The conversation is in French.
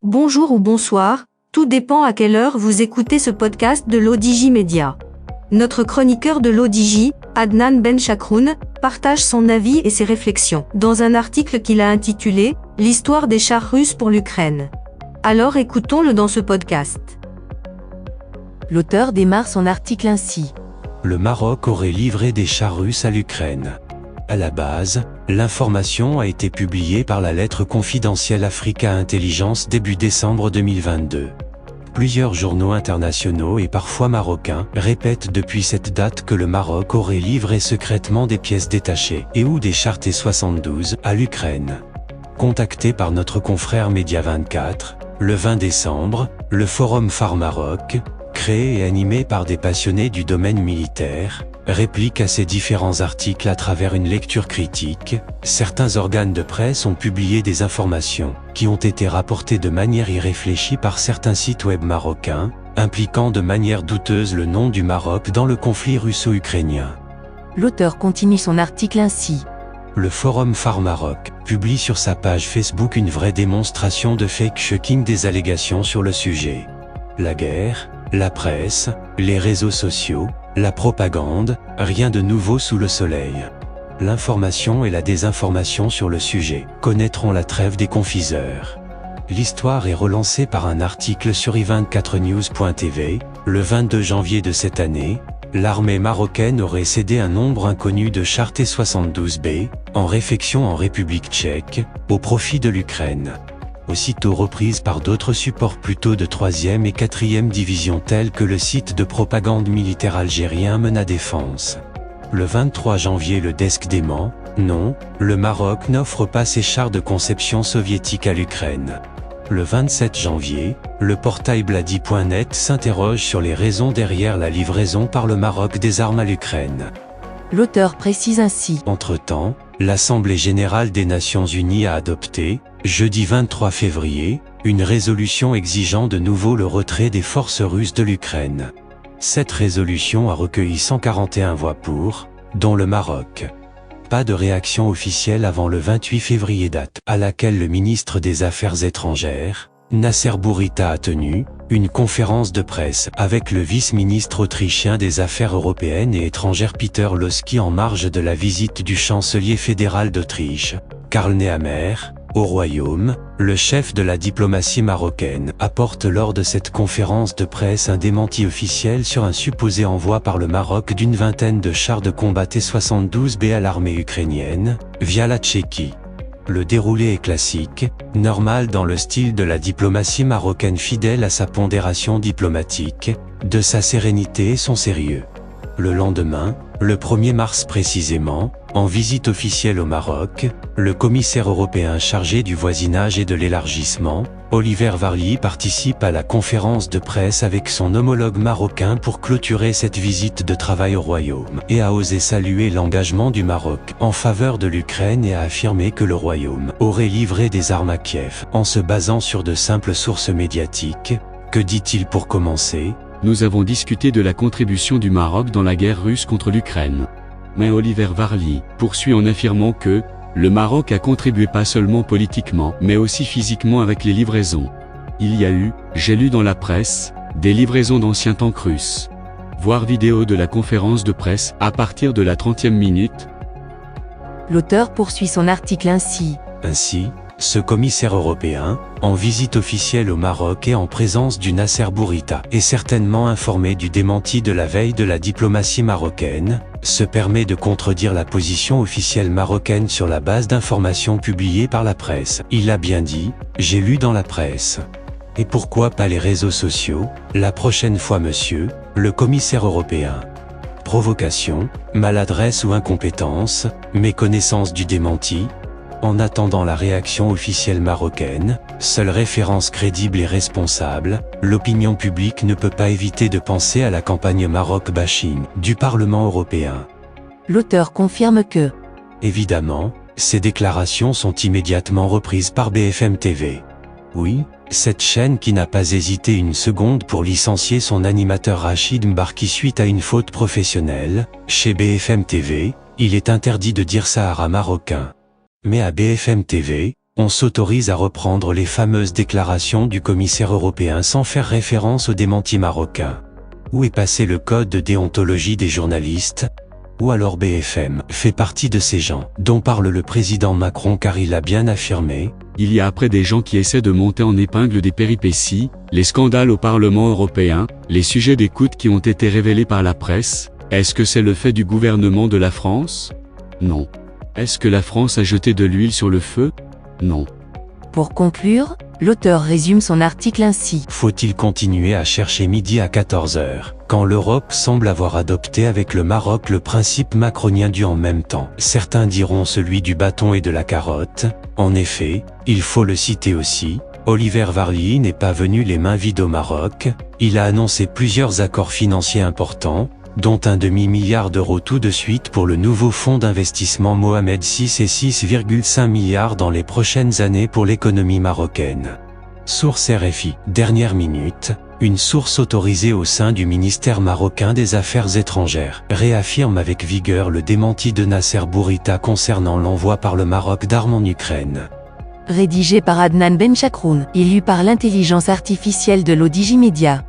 Bonjour ou bonsoir, tout dépend à quelle heure vous écoutez ce podcast de l'ODJ Média. Notre chroniqueur de l'ODJ, Adnan Ben Chakroun, partage son avis et ses réflexions dans un article qu'il a intitulé « L'histoire des chars russes pour l'Ukraine ». Alors écoutons-le dans ce podcast. L'auteur démarre son article ainsi. Le Maroc aurait livré des chars russes à l'Ukraine. À la base, l'information a été publiée par la lettre confidentielle Africa Intelligence début décembre 2022. Plusieurs journaux internationaux et parfois marocains répètent depuis cette date que le Maroc aurait livré secrètement des pièces détachées et ou des chars T-72 à l'Ukraine. Contacté par notre confrère Média 24, le 20 décembre, le forum Phare Maroc, créé et animé par des passionnés du domaine militaire, réplique à ces différents articles à travers une lecture critique. Certains organes de presse ont publié des informations qui ont été rapportées de manière irréfléchie par certains sites web marocains, impliquant de manière douteuse le nom du Maroc dans le conflit russo-ukrainien. L'auteur continue son article ainsi. Le forum Phare Maroc publie sur sa page Facebook une vraie démonstration de fake-checking des allégations sur le sujet. La guerre, la presse, les réseaux sociaux, la propagande, rien de nouveau sous le soleil. L'information et la désinformation sur le sujet connaîtront la trêve des confiseurs. L'histoire est relancée par un article sur i24news.tv, le 22 janvier de cette année. L'armée marocaine aurait cédé un nombre inconnu de chars T-72B, en réfection en République tchèque, au profit de l'Ukraine. Aussitôt reprise par d'autres supports plutôt de 3e et 4e division tels que le site de propagande militaire algérien Mena Défense. Le 23 janvier le desk dément, non, le Maroc n'offre pas ses chars de conception soviétique à l'Ukraine. Le 27 janvier, le portail Bladi.net s'interroge sur les raisons derrière la livraison par le Maroc des armes à l'Ukraine. L'auteur précise ainsi. Entre-temps, l'Assemblée générale des Nations unies a adopté, jeudi 23 février, une résolution exigeant de nouveau le retrait des forces russes de l'Ukraine. Cette résolution a recueilli 141 voix pour, dont le Maroc. Pas de réaction officielle avant le 28 février, date à laquelle le ministre des Affaires étrangères, Nasser Bourita, a tenu une conférence de presse avec le vice-ministre autrichien des Affaires européennes et étrangères Peter Loski en marge de la visite du chancelier fédéral d'Autriche, Karl Nehammer, au Royaume. Le chef de la diplomatie marocaine apporte lors de cette conférence de presse un démenti officiel sur un supposé envoi par le Maroc d'une vingtaine de chars de combat T-72B à l'armée ukrainienne, via la Tchéquie. Le déroulé est classique, normal dans le style de la diplomatie marocaine fidèle à sa pondération diplomatique, de sa sérénité et son sérieux. Le lendemain, le 1er mars précisément, en visite officielle au Maroc, le commissaire européen chargé du voisinage et de l'élargissement, Oliver Varly, participe à la conférence de presse avec son homologue marocain pour clôturer cette visite de travail au Royaume et a osé saluer l'engagement du Maroc en faveur de l'Ukraine et a affirmé que le Royaume aurait livré des armes à Kiev en se basant sur de simples sources médiatiques. Que dit-il pour commencer ? Nous avons discuté de la contribution du Maroc dans la guerre russe contre l'Ukraine. Mais Oliver Varly poursuit en affirmant que le Maroc a contribué pas seulement politiquement, mais aussi physiquement avec les livraisons. Il y a eu, j'ai lu dans la presse, des livraisons d'anciens tanks russes. Voir vidéo de la conférence de presse à partir de la 30e minute. L'auteur poursuit son article ainsi. Ainsi, ce commissaire européen, en visite officielle au Maroc et en présence du Nasser Bourita, est certainement informé du démenti de la veille de la diplomatie marocaine, se permet de contredire la position officielle marocaine sur la base d'informations publiées par la presse. Il a bien dit, j'ai lu dans la presse. Et pourquoi pas les réseaux sociaux, la prochaine fois monsieur, le commissaire européen. Provocation, maladresse ou incompétence, méconnaissance du démenti. En attendant la réaction officielle marocaine, seule référence crédible et responsable, l'opinion publique ne peut pas éviter de penser à la campagne Maroc bashing du Parlement européen. L'auteur confirme que, évidemment, ces déclarations sont immédiatement reprises par BFM TV. Oui, cette chaîne qui n'a pas hésité une seconde pour licencier son animateur Rachid Mbarki suite à une faute professionnelle. Chez BFM TV, il est interdit de dire Sahara marocain. Mais à BFM TV, on s'autorise à reprendre les fameuses déclarations du commissaire européen sans faire référence aux démentis marocains. Où est passé le code de déontologie des journalistes? Ou alors BFM fait partie de ces gens dont parle le président Macron car il a bien affirmé: Il y a après des gens qui essaient de monter en épingle des péripéties, les scandales au Parlement européen, les sujets d'écoute qui ont été révélés par la presse. Est-ce que c'est le fait du gouvernement de la France? Non. Est-ce que la France a jeté de l'huile sur le feu? Non. Pour conclure, l'auteur résume son article ainsi. Faut-il continuer à chercher midi à 14h, quand l'Europe semble avoir adopté avec le Maroc le principe macronien du en même temps? Certains diront celui du bâton et de la carotte. En effet, il faut le citer aussi, Oliver Varly n'est pas venu les mains vides au Maroc, il a annoncé plusieurs accords financiers importants, dont un demi-milliard d'euros tout de suite pour le nouveau fonds d'investissement Mohamed VI et 6,5 milliards dans les prochaines années pour l'économie marocaine. Source RFI, dernière minute, une source autorisée au sein du ministère marocain des Affaires étrangères réaffirme avec vigueur le démenti de Nasser Bourita concernant l'envoi par le Maroc d'armes en Ukraine. Rédigé par Adnan Benchakroun, élu par l'intelligence artificielle de l'ODJ Media.